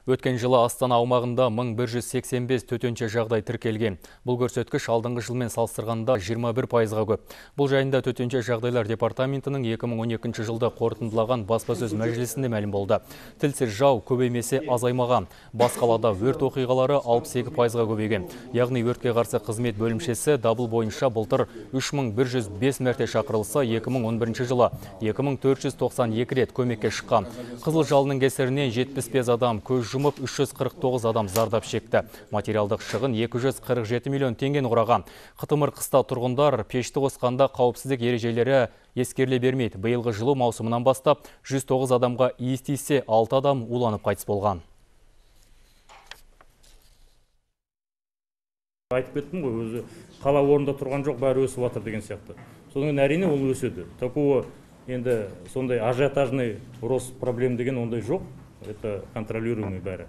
Өткен жылы Астана аумағында 1185 төтенше жағдай тіркелген. Бұл көрсеткіш алдыңғы жылмен салыстырғанда 21%-ға көп. Бұл жайында төтенше жағдайлар департаментінің 2012 жылда қорытындылаған баспасөз мәжілісінде мәлім болды. Тілсіз жау көбеймесе азаймаған. Бас қалада өрт оқиғалары 62%-ға көбейген. Яғни өртке қарсы қызмет бөлімшесі дабыл бойынша былтыр 3105 мәрте шақырылса, 2011 жылы 2492 рет көмекке шыққан. Қызыл жалының кесірінен 75 адам көз жұмып, 349 адам зардап шекті. Материалдық шығын 247 миллион теңгені құраған. Қытымыр қыста тұрғындар пешті қосқанда қауіпсіздік ережелері ескеріле бермейді. Биылғы жылу маусымынан бастап 109 адамға иіс тисе, 6 адам уланып қайтыс болған. Айтып кеттім ғой, өзі қала орында тұрған жоқ, бәрі өсіп жатыр деген сияқты. Содан әрине ол өседі. Такого енді сондай ажиотажный рост проблем деген ондай жоқ. Это контролируемый бәрі.